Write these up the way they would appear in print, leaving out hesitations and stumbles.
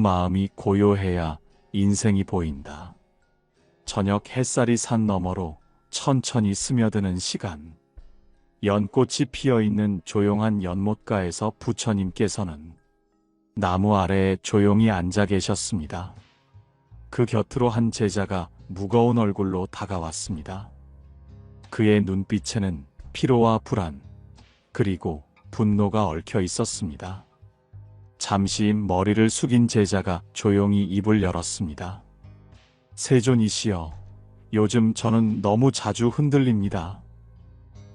마음이 고요해야 인생이 보인다. 저녁 햇살이 산 너머로 천천히 스며드는 시간. 연꽃이 피어있는 조용한 연못가에서 부처님께서는 나무 아래에 조용히 앉아 계셨습니다. 그 곁으로 한 제자가 무거운 얼굴로 다가왔습니다. 그의 눈빛에는 피로와 불안, 그리고 분노가 얽혀 있었습니다. 잠시 머리를 숙인 제자가 조용히 입을 열었습니다. 세존이시여, 요즘 저는 너무 자주 흔들립니다.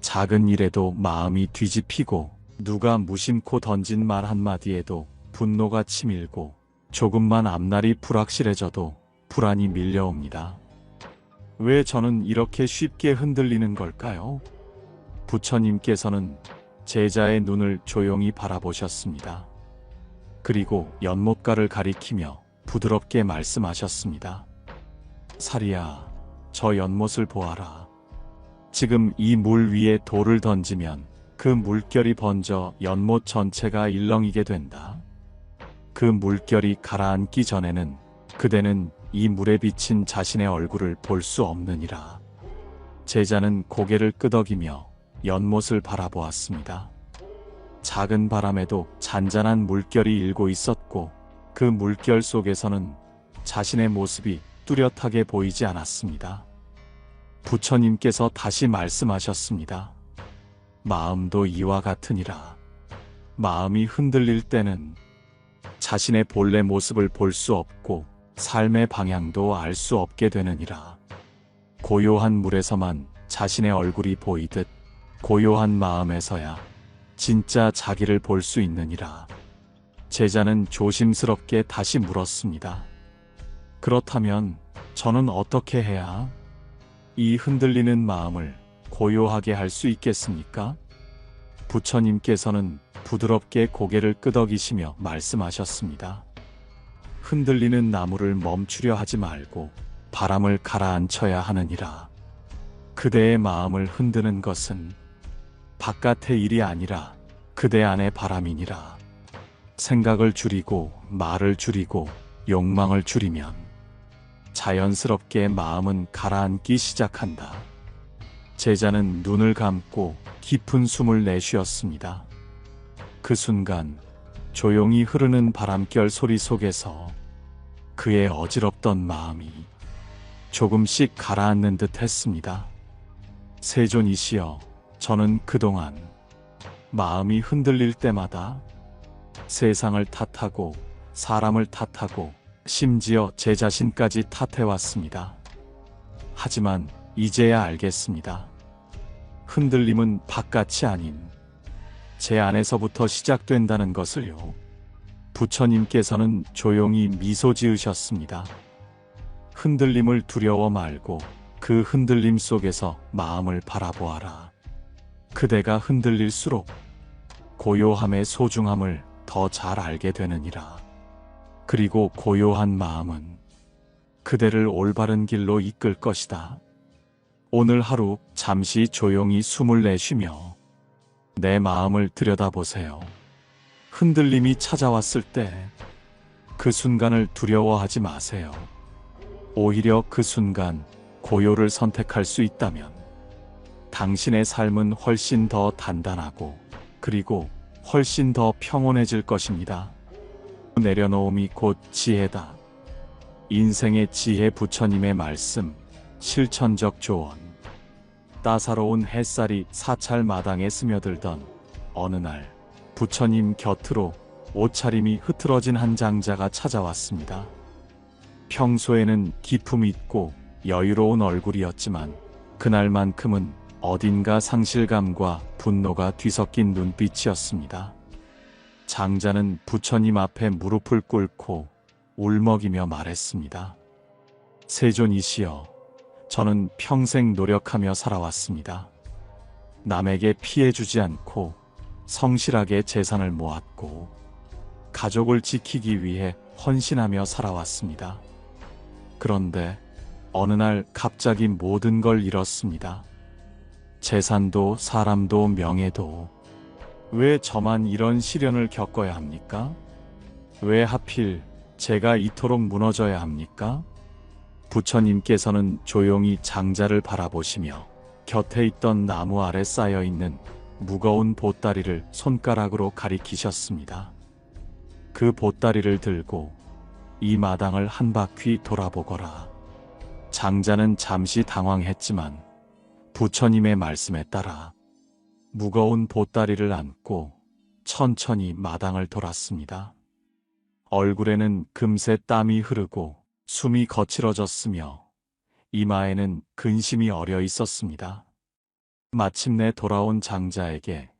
작은 일에도 마음이 뒤집히고 누가 무심코 던진 말 한마디에도 분노가 치밀고 조금만 앞날이 불확실해져도 불안이 밀려옵니다. 왜 저는 이렇게 쉽게 흔들리는 걸까요? 부처님께서는 제자의 눈을 조용히 바라보셨습니다. 그리고 연못가를 가리키며 부드럽게 말씀하셨습니다. 사리야, 저 연못을 보아라. 지금 이 물 위에 돌을 던지면 그 물결이 번져 연못 전체가 일렁이게 된다. 그 물결이 가라앉기 전에는 그대는 이 물에 비친 자신의 얼굴을 볼 수 없느니라. 제자는 고개를 끄덕이며 연못을 바라보았습니다. 작은 바람에도 잔잔한 물결이 일고 있었고 그 물결 속에서는 자신의 모습이 뚜렷하게 보이지 않았습니다. 부처님께서 다시 말씀하셨습니다. 마음도 이와 같으니라. 마음이 흔들릴 때는 자신의 본래 모습을 볼 수 없고 삶의 방향도 알 수 없게 되느니라. 고요한 물에서만 자신의 얼굴이 보이듯 고요한 마음에서야 진짜 자기를 볼 수 있느니라. 제자는 조심스럽게 다시 물었습니다. 그렇다면 저는 어떻게 해야 이 흔들리는 마음을 고요하게 할 수 있겠습니까? 부처님께서는 부드럽게 고개를 끄덕이시며 말씀하셨습니다. 흔들리는 나무를 멈추려 하지 말고 바람을 가라앉혀야 하느니라. 그대의 마음을 흔드는 것은 바깥의 일이 아니라 그대 안의 바람이니라. 생각을 줄이고 말을 줄이고 욕망을 줄이면 자연스럽게 마음은 가라앉기 시작한다. 제자는 눈을 감고 깊은 숨을 내쉬었습니다. 그 순간 조용히 흐르는 바람결 소리 속에서 그의 어지럽던 마음이 조금씩 가라앉는 듯 했습니다. 세존이시여, 저는 그동안 마음이 흔들릴 때마다 세상을 탓하고 사람을 탓하고 심지어 제 자신까지 탓해왔습니다. 하지만 이제야 알겠습니다. 흔들림은 바깥이 아닌 제 안에서부터 시작된다는 것을요. 부처님께서는 조용히 미소 지으셨습니다. 흔들림을 두려워 말고 그 흔들림 속에서 마음을 바라보아라. 그대가 흔들릴수록 고요함의 소중함을 더 잘 알게 되느니라. 그리고 고요한 마음은 그대를 올바른 길로 이끌 것이다. 오늘 하루 잠시 조용히 숨을 내쉬며 내 마음을 들여다보세요. 흔들림이 찾아왔을 때 그 순간을 두려워하지 마세요. 오히려 그 순간 고요를 선택할 수 있다면 당신의 삶은 훨씬 더 단단하고 그리고 훨씬 더 평온해질 것입니다. 내려놓음이 곧 지혜다. 인생의 지혜, 부처님의 말씀, 실천적 조언. 따사로운 햇살이 사찰 마당에 스며들던 어느 날, 부처님 곁으로 옷차림이 흐트러진 한 장자가 찾아왔습니다. 평소에는 기품 있고 여유로운 얼굴이었지만 그날만큼은 어딘가 상실감과 분노가 뒤섞인 눈빛이었습니다. 장자는 부처님 앞에 무릎을 꿇고 울먹이며 말했습니다. 세존이시여, 저는 평생 노력하며 살아왔습니다. 남에게 피해주지 않고 성실하게 재산을 모았고 가족을 지키기 위해 헌신하며 살아왔습니다. 그런데 어느 날 갑자기 모든 걸 잃었습니다. 재산도 사람도 명예도. 왜 저만 이런 시련을 겪어야 합니까? 왜 하필 제가 이토록 무너져야 합니까? 부처님께서는 조용히 장자를 바라보시며 곁에 있던 나무 아래 쌓여 있는 무거운 보따리를 손가락으로 가리키셨습니다. 그 보따리를 들고 이 마당을 한 바퀴 돌아보거라. 장자는 잠시 당황했지만 부처님의 말씀에 따라 무거운 보따리를 안고 천천히 마당을 돌았습니다. 얼굴에는 금세 땀이 흐르고 숨이 거칠어졌으며 이마에는 근심이 어려 있었습니다. 마침내 돌아온 장자에게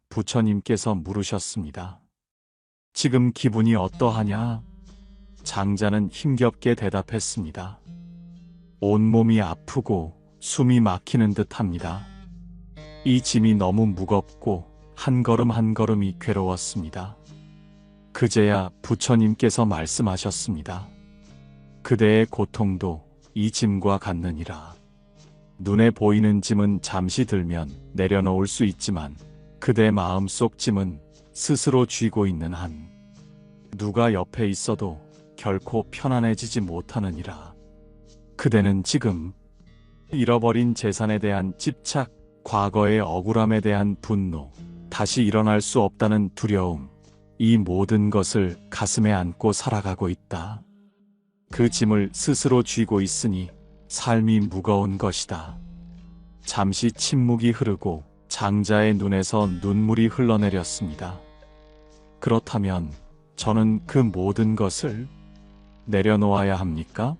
부처님께서 물으셨습니다. 지금 기분이 어떠하냐? 장자는 힘겹게 대답했습니다. 온몸이 아프고 숨이 막히는 듯 합니다. 이 짐이 너무 무겁고 한 걸음 한 걸음이 괴로웠습니다. 그제야 부처님께서 말씀하셨습니다. 그대의 고통도 이 짐과 같느니라. 눈에 보이는 짐은 잠시 들면 내려놓을 수 있지만 그대 마음속 짐은 스스로 쥐고 있는 한 누가 옆에 있어도 결코 편안해지지 못하느니라. 그대는 지금 잃어버린 재산에 대한 집착, 과거의 억울함에 대한 분노, 다시 일어날 수 없다는 두려움, 이 모든 것을 가슴에 안고 살아가고 있다. 그 짐을 스스로 쥐고 있으니 삶이 무거운 것이다. 잠시 침묵이 흐르고 장자의 눈에서 눈물이 흘러내렸습니다. 그렇다면 저는 그 모든 것을 내려놓아야 합니까?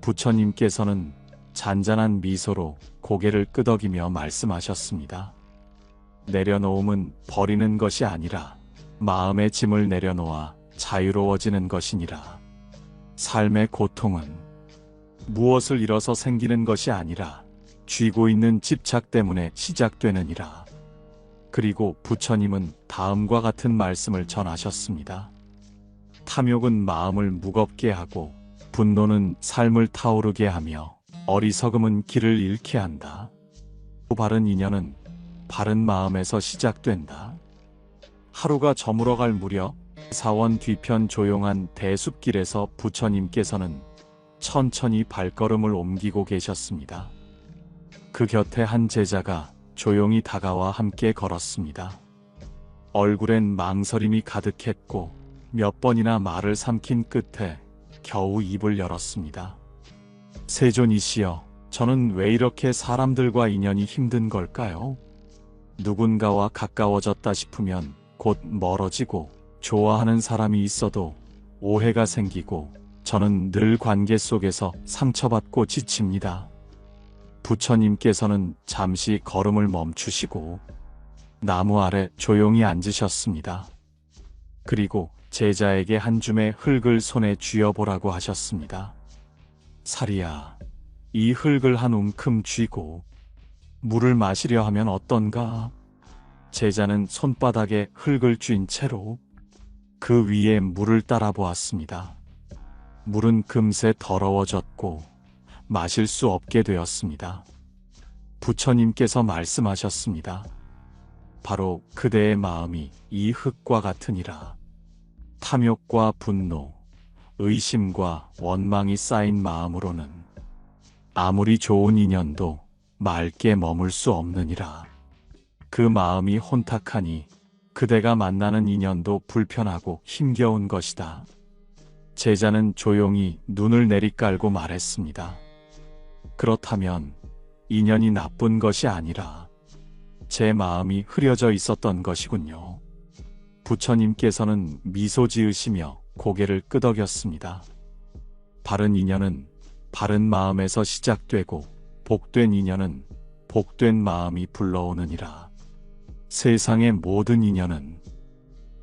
부처님께서는 잔잔한 미소로 고개를 끄덕이며 말씀하셨습니다. 내려놓음은 버리는 것이 아니라 마음의 짐을 내려놓아 자유로워지는 것이니라. 삶의 고통은 무엇을 잃어서 생기는 것이 아니라 쥐고 있는 집착 때문에 시작되느니라. 그리고 부처님은 다음과 같은 말씀을 전하셨습니다. 탐욕은 마음을 무겁게 하고 분노는 삶을 타오르게 하며 어리석음은 길을 잃게 한다. 바른 인연은 바른 마음에서 시작된다. 하루가 저물어갈 무렵 사원 뒤편 조용한 대숲길에서 부처님께서는 천천히 발걸음을 옮기고 계셨습니다. 그 곁에 한 제자가 조용히 다가와 함께 걸었습니다. 얼굴엔 망설임이 가득했고 몇 번이나 말을 삼킨 끝에 겨우 입을 열었습니다. 세존이시여, 저는 왜 이렇게 사람들과 인연이 힘든 걸까요? 누군가와 가까워졌다 싶으면 곧 멀어지고 좋아하는 사람이 있어도 오해가 생기고 저는 늘 관계 속에서 상처받고 지칩니다. 부처님께서는 잠시 걸음을 멈추시고 나무 아래 조용히 앉으셨습니다. 그리고 제자에게 한 줌의 흙을 손에 쥐어보라고 하셨습니다. 사리야, 이 흙을 한 움큼 쥐고 물을 마시려 하면 어떤가? 제자는 손바닥에 흙을 쥔 채로 그 위에 물을 따라 보았습니다. 물은 금세 더러워졌고 마실 수 없게 되었습니다. 부처님께서 말씀하셨습니다. 바로 그대의 마음이 이 흙과 같으니라. 탐욕과 분노, 의심과 원망이 쌓인 마음으로는 아무리 좋은 인연도 맑게 머물 수 없느니라. 그 마음이 혼탁하니 그대가 만나는 인연도 불편하고 힘겨운 것이다. 제자는 조용히 눈을 내리깔고 말했습니다. 그렇다면 인연이 나쁜 것이 아니라 제 마음이 흐려져 있었던 것이군요. 부처님께서는 미소 지으시며 고개를 끄덕였습니다. 바른 인연은 바른 마음에서 시작되고 복된 인연은 복된 마음이 불러오느니라. 세상의 모든 인연은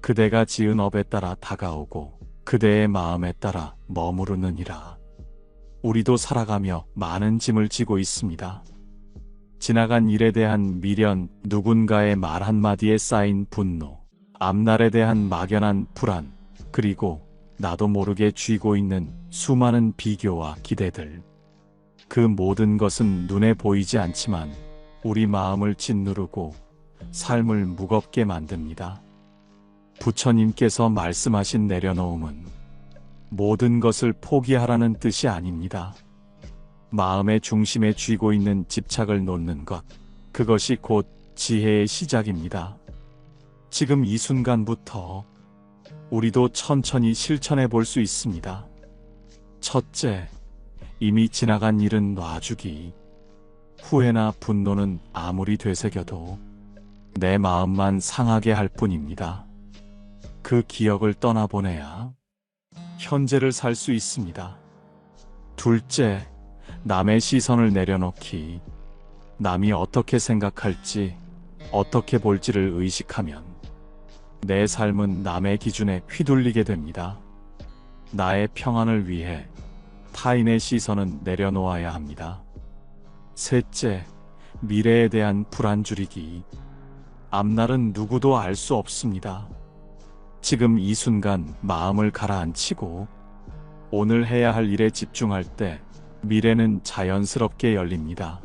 그대가 지은 업에 따라 다가오고 그대의 마음에 따라 머무르느니라. 우리도 살아가며 많은 짐을 지고 있습니다. 지나간 일에 대한 미련, 누군가의 말 한마디에 쌓인 분노, 앞날에 대한 막연한 불안, 그리고 나도 모르게 쥐고 있는 수많은 비교와 기대들. 그 모든 것은 눈에 보이지 않지만 우리 마음을 짓누르고 삶을 무겁게 만듭니다. 부처님께서 말씀하신 내려놓음은 모든 것을 포기하라는 뜻이 아닙니다. 마음의 중심에 쥐고 있는 집착을 놓는 것, 그것이 곧 지혜의 시작입니다. 지금 이 순간부터 우리도 천천히 실천해 볼 수 있습니다. 첫째, 이미 지나간 일은 놔주기. 후회나 분노는 아무리 되새겨도 내 마음만 상하게 할 뿐입니다. 그 기억을 떠나보내야 현재를 살 수 있습니다. 둘째, 남의 시선을 내려놓기. 남이 어떻게 생각할지, 어떻게 볼지를 의식하면 내 삶은 남의 기준에 휘둘리게 됩니다. 나의 평안을 위해 타인의 시선은 내려놓아야 합니다. 셋째, 미래에 대한 불안 줄이기. 앞날은 누구도 알 수 없습니다. 지금 이 순간 마음을 가라앉히고 오늘 해야 할 일에 집중할 때 미래는 자연스럽게 열립니다.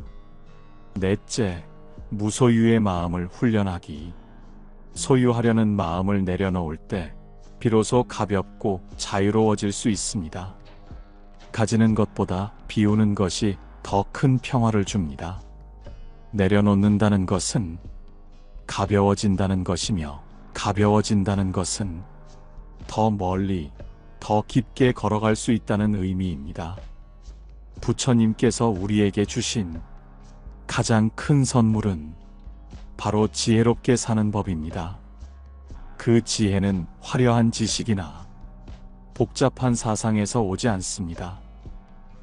넷째, 무소유의 마음을 훈련하기. 소유하려는 마음을 내려놓을 때 비로소 가볍고 자유로워질 수 있습니다. 가지는 것보다 비우는 것이 더 큰 평화를 줍니다. 내려놓는다는 것은 가벼워진다는 것이며, 가벼워진다는 것은 더 멀리, 더 깊게 걸어갈 수 있다는 의미입니다. 부처님께서 우리에게 주신 가장 큰 선물은 바로 지혜롭게 사는 법입니다. 그 지혜는 화려한 지식이나 복잡한 사상에서 오지 않습니다.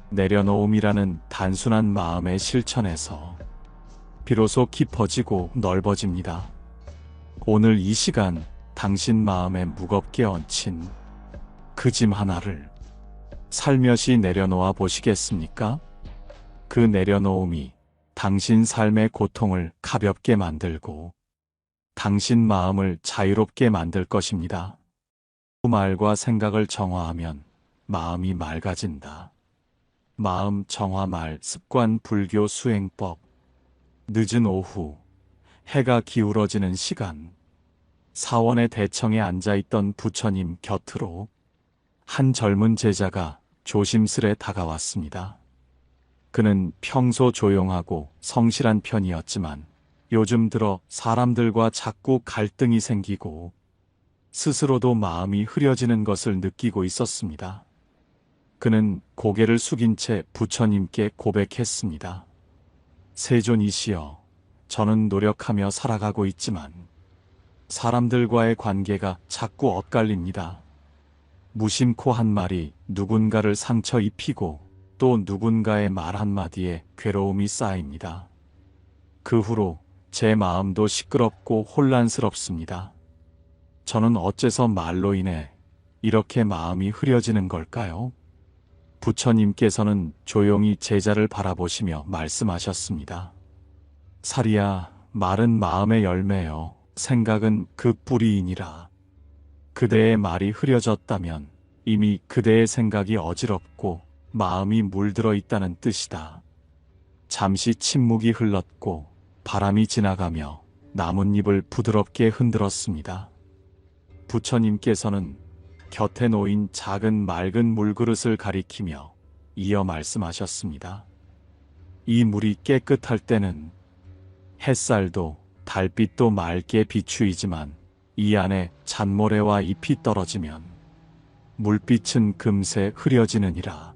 내려놓음이라는 단순한 마음의 실천에서 비로소 깊어지고 넓어집니다. 오늘 이 시간 당신 마음에 무겁게 얹힌 그 짐 하나를 살며시 내려놓아 보시겠습니까? 그 내려놓음이 당신 삶의 고통을 가볍게 만들고 당신 마음을 자유롭게 만들 것입니다. 말과 생각을 정화하면 마음이 맑아진다. 마음 정화 말 습관 불교 수행법. 늦은 오후, 해가 기울어지는 시간, 사원의 대청에 앉아있던 부처님 곁으로 한 젊은 제자가 조심스레 다가왔습니다. 그는 평소 조용하고 성실한 편이었지만 요즘 들어 사람들과 자꾸 갈등이 생기고 스스로도 마음이 흐려지는 것을 느끼고 있었습니다. 그는 고개를 숙인 채 부처님께 고백했습니다. 세존이시여, 저는 노력하며 살아가고 있지만 사람들과의 관계가 자꾸 엇갈립니다. 무심코 한 말이 누군가를 상처 입히고 또 누군가의 말 한마디에 괴로움이 쌓입니다. 그 후로 제 마음도 시끄럽고 혼란스럽습니다. 저는 어째서 말로 인해 이렇게 마음이 흐려지는 걸까요? 부처님께서는 조용히 제자를 바라보시며 말씀하셨습니다. 사리야, 말은 마음의 열매요. 생각은 그 뿌리이니라. 그대의 말이 흐려졌다면 이미 그대의 생각이 어지럽고 마음이 물들어 있다는 뜻이다. 잠시 침묵이 흘렀고 바람이 지나가며 나뭇잎을 부드럽게 흔들었습니다. 부처님께서는 곁에 놓인 작은 맑은 물그릇을 가리키며 이어 말씀하셨습니다. 이 물이 깨끗할 때는 햇살도 달빛도 맑게 비추이지만 이 안에 잔모래와 잎이 떨어지면 물빛은 금세 흐려지느니라.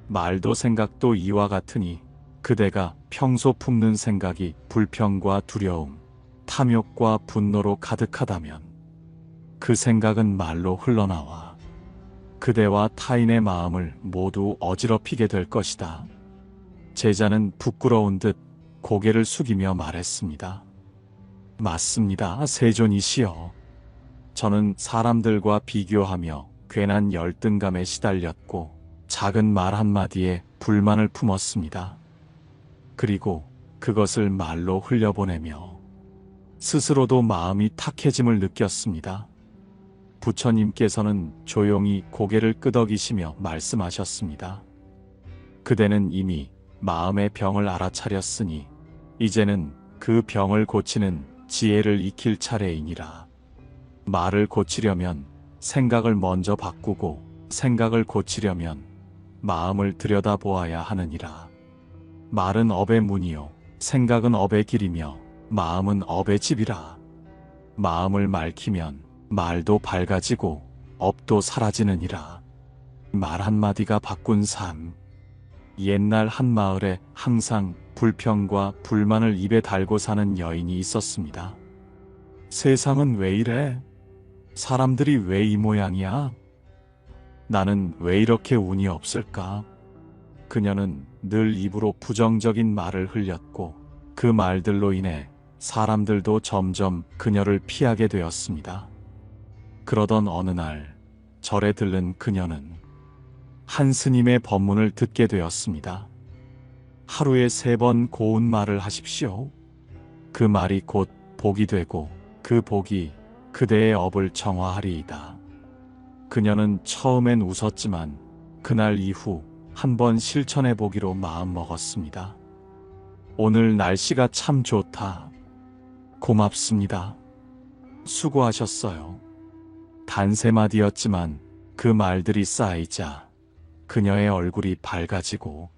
말도 생각도 이와 같으니 그대가 평소 품는 생각이 불평과 두려움, 탐욕과 분노로 가득하다면 그 생각은 말로 흘러나와 그대와 타인의 마음을 모두 어지럽히게 될 것이다. 제자는 부끄러운 듯 고개를 숙이며 말했습니다. 맞습니다, 세존이시여. 저는 사람들과 비교하며 괜한 열등감에 시달렸고 작은 말 한마디에 불만을 품었습니다. 그리고 그것을 말로 흘려보내며 스스로도 마음이 탁해짐을 느꼈습니다. 부처님께서는 조용히 고개를 끄덕이시며 말씀하셨습니다. 그대는 이미 마음의 병을 알아차렸으니 이제는 그 병을 고치는 지혜를 익힐 차례이니라. 말을 고치려면 생각을 먼저 바꾸고 생각을 고치려면 마음을 들여다보아야 하느니라. 말은 업의 문이요 생각은 업의 길이며 마음은 업의 집이라. 마음을 맑히면 말도 밝아지고 업도 사라지느니라. 말 한마디가 바꾼 삶. 옛날 한 마을에 항상 불평과 불만을 입에 달고 사는 여인이 있었습니다. 세상은 왜 이래? 사람들이 왜 이 모양이야? 나는 왜 이렇게 운이 없을까? 그녀는 늘 입으로 부정적인 말을 흘렸고 그 말들로 인해 사람들도 점점 그녀를 피하게 되었습니다. 그러던 어느 날 절에 들른 그녀는 한 스님의 법문을 듣게 되었습니다. 하루에 3번 고운 말을 하십시오. 그 말이 곧 복이 되고 그 복이 그대의 업을 정화하리이다. 그녀는 처음엔 웃었지만 그날 이후 한번 실천해 보기로 마음먹었습니다. 오늘 날씨가 참 좋다. 고맙습니다. 수고하셨어요. 단 3마디였지만 그 말들이 쌓이자 그녀의 얼굴이 밝아지고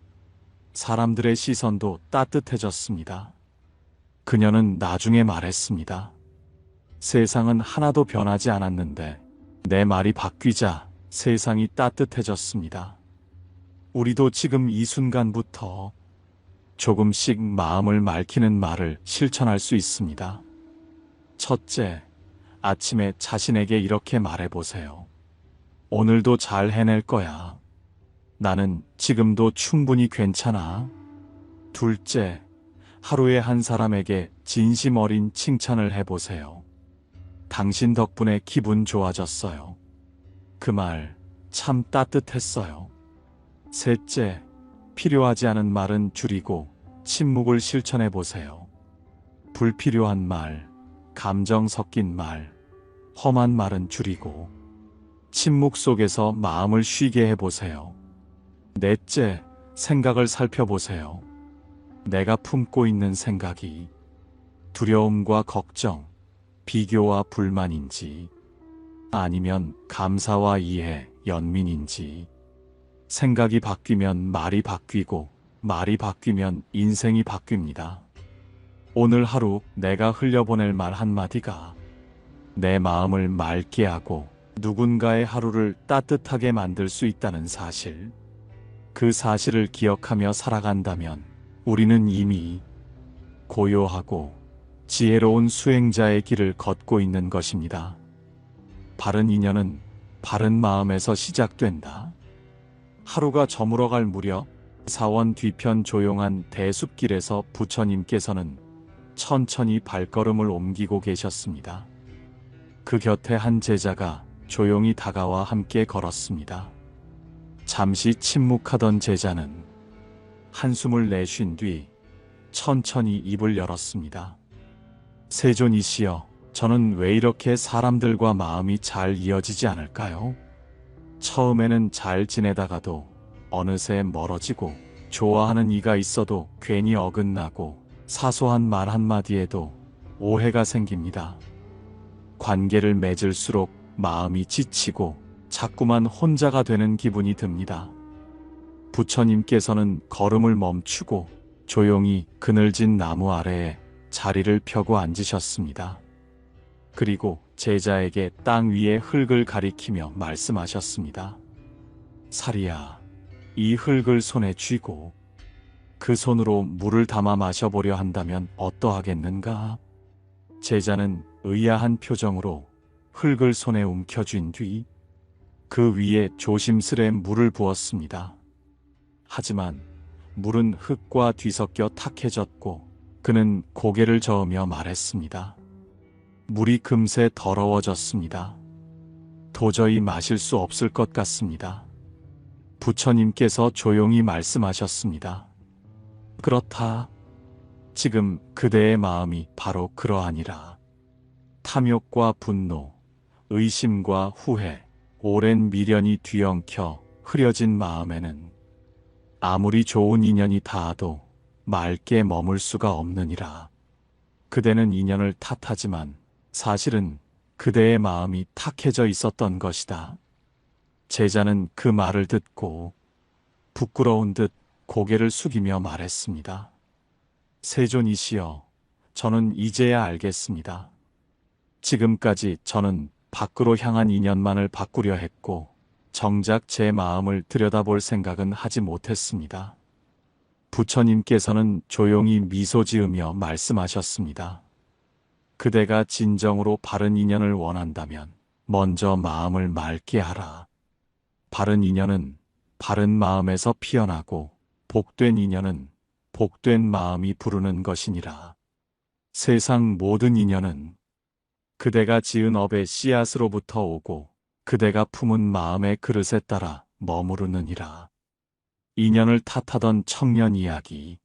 사람들의 시선도 따뜻해졌습니다. 그녀는 나중에 말했습니다. 세상은 하나도 변하지 않았는데 내 말이 바뀌자 세상이 따뜻해졌습니다. 우리도 지금 이 순간부터 조금씩 마음을 맑히는 말을 실천할 수 있습니다. 첫째, 아침에 자신에게 이렇게 말해보세요. 오늘도 잘 해낼 거야. 나는 지금도 충분히 괜찮아. 둘째, 하루에 한 사람에게 진심 어린 칭찬을 해보세요. 당신 덕분에 기분 좋아졌어요. 그 말 참 따뜻했어요. 셋째, 필요하지 않은 말은 줄이고 침묵을 실천해 보세요. 불필요한 말, 감정 섞인 말, 험한 말은 줄이고 침묵 속에서 마음을 쉬게 해보세요. 넷째, 생각을 살펴보세요. 내가 품고 있는 생각이 두려움과 걱정, 비교와 불만인지 아니면 감사와 이해, 연민인지. 생각이 바뀌면 말이 바뀌고 말이 바뀌면 인생이 바뀝니다. 오늘 하루 내가 흘려보낼 말 한마디가 내 마음을 맑게 하고 누군가의 하루를 따뜻하게 만들 수 있다는 사실. 그 사실을 기억하며 살아간다면 우리는 이미 고요하고 지혜로운 수행자의 길을 걷고 있는 것입니다. 바른 인연은 바른 마음에서 시작된다. 하루가 저물어갈 무렵 사원 뒤편 조용한 대숲길에서 부처님께서는 천천히 발걸음을 옮기고 계셨습니다. 그 곁에 한 제자가 조용히 다가와 함께 걸었습니다. 잠시 침묵하던 제자는 한숨을 내쉰 뒤 천천히 입을 열었습니다. 세존이시여, 저는 왜 이렇게 사람들과 마음이 잘 이어지지 않을까요? 처음에는 잘 지내다가도 어느새 멀어지고 좋아하는 이가 있어도 괜히 어긋나고 사소한 말 한마디에도 오해가 생깁니다. 관계를 맺을수록 마음이 지치고 자꾸만 혼자가 되는 기분이 듭니다. 부처님께서는 걸음을 멈추고 조용히 그늘진 나무 아래에 자리를 펴고 앉으셨습니다. 그리고 제자에게 땅 위의 흙을 가리키며 말씀하셨습니다. 사리야, 이 흙을 손에 쥐고 그 손으로 물을 담아 마셔보려 한다면 어떠하겠는가? 제자는 의아한 표정으로 흙을 손에 움켜쥔 뒤 그 위에 조심스레 물을 부었습니다. 하지만 물은 흙과 뒤섞여 탁해졌고 그는 고개를 저으며 말했습니다. 물이 금세 더러워졌습니다. 도저히 마실 수 없을 것 같습니다. 부처님께서 조용히 말씀하셨습니다. 그렇다. 지금 그대의 마음이 바로 그러하니라. 탐욕과 분노, 의심과 후회, 오랜 미련이 뒤엉켜 흐려진 마음에는 아무리 좋은 인연이 닿아도 맑게 머물 수가 없느니라. 그대는 인연을 탓하지만 사실은 그대의 마음이 탁해져 있었던 것이다. 제자는 그 말을 듣고 부끄러운 듯 고개를 숙이며 말했습니다. 세존이시여, 저는 이제야 알겠습니다. 지금까지 저는 밖으로 향한 인연만을 바꾸려 했고 정작 제 마음을 들여다볼 생각은 하지 못했습니다. 부처님께서는 조용히 미소 지으며 말씀하셨습니다. 그대가 진정으로 바른 인연을 원한다면 먼저 마음을 맑게 하라. 바른 인연은 바른 마음에서 피어나고 복된 인연은 복된 마음이 부르는 것이니라. 세상 모든 인연은 그대가 지은 업의 씨앗으로부터 오고 그대가 품은 마음의 그릇에 따라 머무르느니라. 인연을 탓하던 청년 이야기.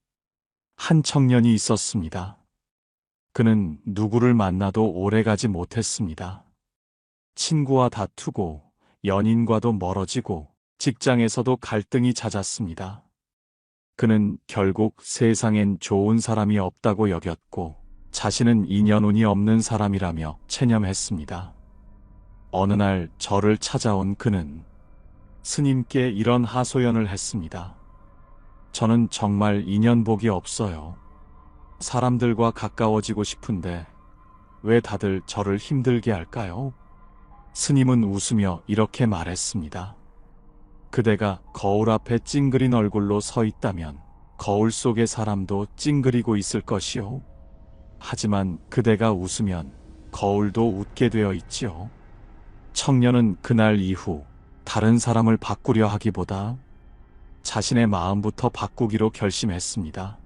한 청년이 있었습니다. 그는 누구를 만나도 오래가지 못했습니다. 친구와 다투고 연인과도 멀어지고 직장에서도 갈등이 잦았습니다. 그는 결국 세상엔 좋은 사람이 없다고 여겼고 자신은 인연운이 없는 사람이라며 체념했습니다. 어느 날 저를 찾아온 그는 스님께 이런 하소연을 했습니다. 저는 정말 인연복이 없어요. 사람들과 가까워지고 싶은데 왜 다들 저를 힘들게 할까요? 스님은 웃으며 이렇게 말했습니다. 그대가 거울 앞에 찡그린 얼굴로 서 있다면 거울 속의 사람도 찡그리고 있을 것이요. 하지만 그대가 웃으면 거울도 웃게 되어 있지요. 청년은 그날 이후 다른 사람을 바꾸려 하기보다 자신의 마음부터 바꾸기로 결심했습니다.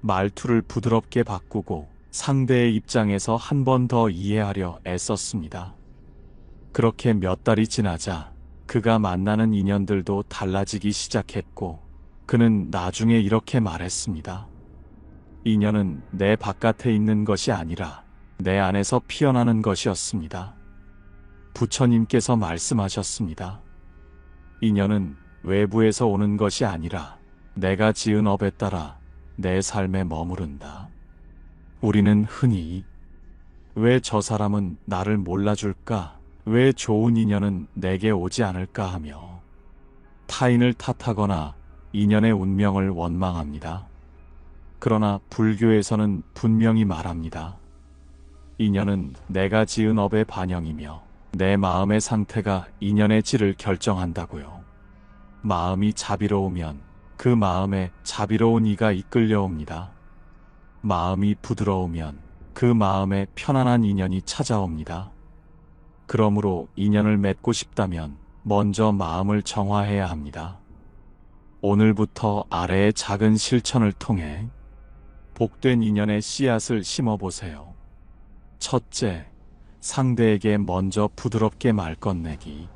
말투를 부드럽게 바꾸고 상대의 입장에서 한 번 더 이해하려 애썼습니다. 그렇게 몇 달이 지나자 그가 만나는 인연들도 달라지기 시작했고 그는 나중에 이렇게 말했습니다. 인연은 내 바깥에 있는 것이 아니라 내 안에서 피어나는 것이었습니다. 부처님께서 말씀하셨습니다. 인연은 외부에서 오는 것이 아니라 내가 지은 업에 따라 내 삶에 머무른다. 우리는 흔히 왜 저 사람은 나를 몰라줄까? 왜 좋은 인연은 내게 오지 않을까 하며 타인을 탓하거나 인연의 운명을 원망합니다. 그러나 불교에서는 분명히 말합니다. 인연은 내가 지은 업의 반영이며 내 마음의 상태가 인연의 질을 결정한다고요. 마음이 자비로우면 그 마음에 자비로운 이가 이끌려옵니다. 마음이 부드러우면 그 마음에 편안한 인연이 찾아옵니다. 그러므로 인연을 맺고 싶다면 먼저 마음을 정화해야 합니다. 오늘부터 아래의 작은 실천을 통해 복된 인연의 씨앗을 심어보세요. 첫째, 상대에게 먼저 부드럽게 말 건네기.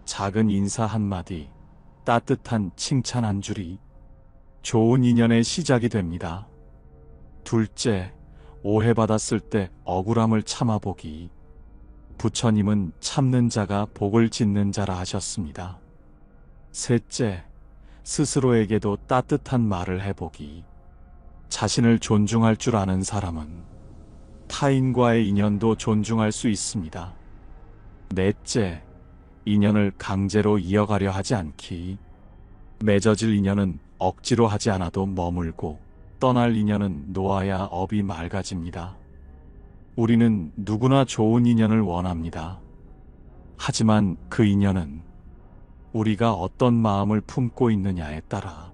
작은 인사 한마디, 따뜻한 칭찬 한 줄이 좋은 인연의 시작이 됩니다. 둘째, 오해받았을 때 억울함을 참아보기. 부처님은 참는 자가 복을 짓는 자라 하셨습니다. 셋째, 스스로에게도 따뜻한 말을 해보기. 자신을 존중할 줄 아는 사람은 타인과의 인연도 존중할 수 있습니다. 넷째, 인연을 강제로 이어가려 하지 않기. 맺어질 인연은 억지로 하지 않아도 머물고 떠날 인연은 놓아야 업이 맑아집니다. 우리는 누구나 좋은 인연을 원합니다. 하지만 그 인연은 우리가 어떤 마음을 품고 있느냐에 따라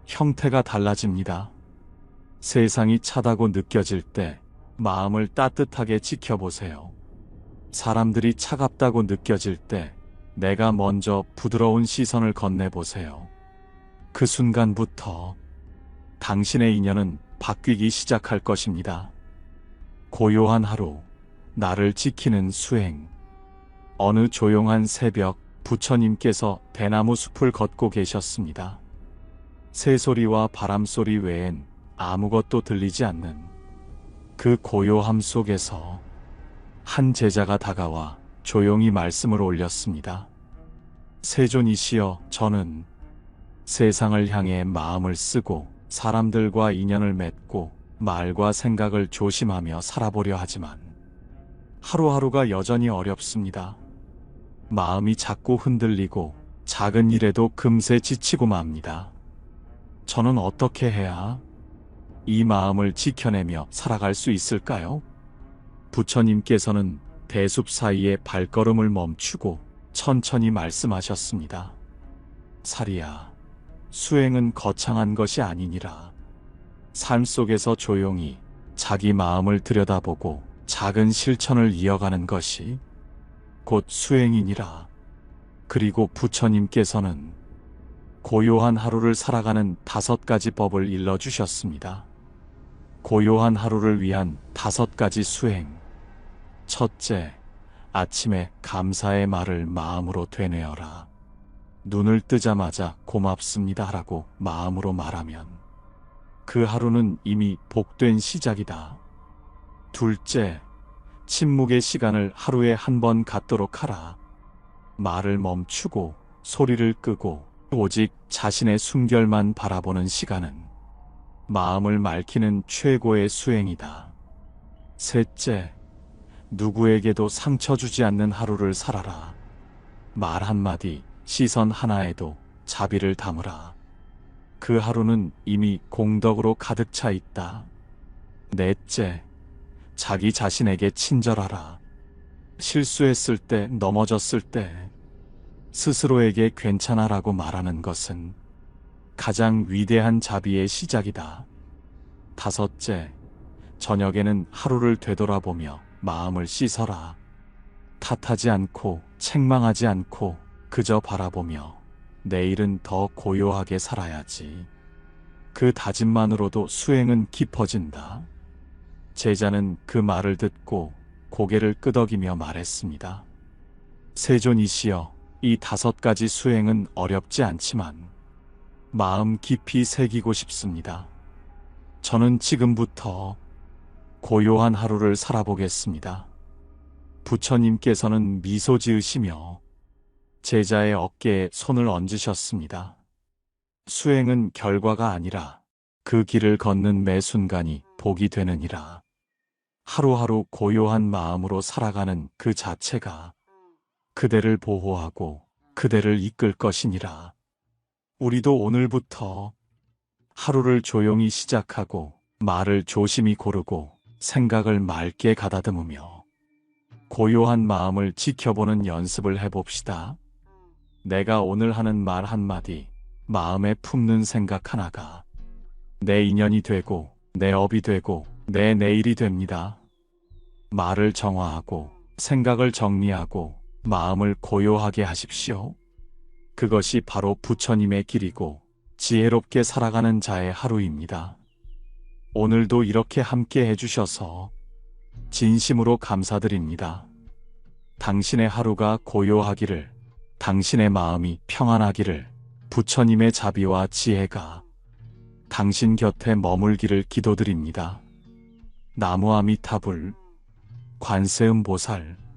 형태가 달라집니다. 세상이 차다고 느껴질 때 마음을 따뜻하게 지켜보세요. 사람들이 차갑다고 느껴질 때 내가 먼저 부드러운 시선을 건네보세요. 그 순간부터 당신의 인연은 바뀌기 시작할 것입니다. 고요한 하루, 나를 지키는 수행. 어느 조용한 새벽, 부처님께서 대나무 숲을 걷고 계셨습니다. 새소리와 바람소리 외엔 아무것도 들리지 않는 그 고요함 속에서 한 제자가 다가와 조용히 말씀을 올렸습니다. 세존이시여, 저는 세상을 향해 마음을 쓰고 사람들과 인연을 맺고 말과 생각을 조심하며 살아보려 하지만 하루하루가 여전히 어렵습니다. 마음이 자꾸 흔들리고 작은 일에도 금세 지치고 맙니다. 저는 어떻게 해야 이 마음을 지켜내며 살아갈 수 있을까요? 부처님께서는 대숲 사이에 발걸음을 멈추고 천천히 말씀하셨습니다. 사리야, 수행은 거창한 것이 아니니라. 삶 속에서 조용히 자기 마음을 들여다보고 작은 실천을 이어가는 것이 곧 수행이니라. 그리고 부처님께서는 고요한 하루를 살아가는 5가지 법을 일러주셨습니다. 고요한 하루를 위한 5가지 수행. 첫째, 아침에 감사의 말을 마음으로 되뇌어라. 눈을 뜨자마자 고맙습니다 라고 마음으로 말하면 그 하루는 이미 복된 시작이다. 둘째, 침묵의 시간을 하루에 한 번 갖도록 하라. 말을 멈추고 소리를 끄고 오직 자신의 숨결만 바라보는 시간은 마음을 맑히는 최고의 수행이다. 셋째, 누구에게도 상처 주지 않는 하루를 살아라. 말 한마디, 시선 하나에도 자비를 담으라. 그 하루는 이미 공덕으로 가득 차 있다. 넷째, 자기 자신에게 친절하라. 실수했을 때, 넘어졌을 때 스스로에게 괜찮아라고 말하는 것은 가장 위대한 자비의 시작이다. 다섯째, 저녁에는 하루를 되돌아보며 마음을 씻어라. 탓하지 않고 책망하지 않고 그저 바라보며 내일은 더 고요하게 살아야지. 그 다짐만으로도 수행은 깊어진다. 제자는 그 말을 듣고 고개를 끄덕이며 말했습니다. 세존이시여, 이 5가지 수행은 어렵지 않지만 마음 깊이 새기고 싶습니다. 저는 지금부터 고요한 하루를 살아보겠습니다. 부처님께서는 미소 지으시며 제자의 어깨에 손을 얹으셨습니다. 수행은 결과가 아니라 그 길을 걷는 매 순간이 복이 되느니라. 하루하루 고요한 마음으로 살아가는 그 자체가 그대를 보호하고 그대를 이끌 것이니라. 우리도 오늘부터 하루를 조용히 시작하고 말을 조심히 고르고 생각을 맑게 가다듬으며 고요한 마음을 지켜보는 연습을 해봅시다. 내가 오늘 하는 말 한마디, 마음에 품는 생각 하나가 내 인연이 되고 내 업이 되고 내 내일이 됩니다. 말을 정화하고 생각을 정리하고 마음을 고요하게 하십시오. 그것이 바로 부처님의 길이고 지혜롭게 살아가는 자의 하루입니다. 오늘도 이렇게 함께 해주셔서 진심으로 감사드립니다. 당신의 하루가 고요하기를, 당신의 마음이 평안하기를 부처님의 자비와 지혜가 당신 곁에 머물기를 기도드립니다. 나무 아미타불, 관세음보살.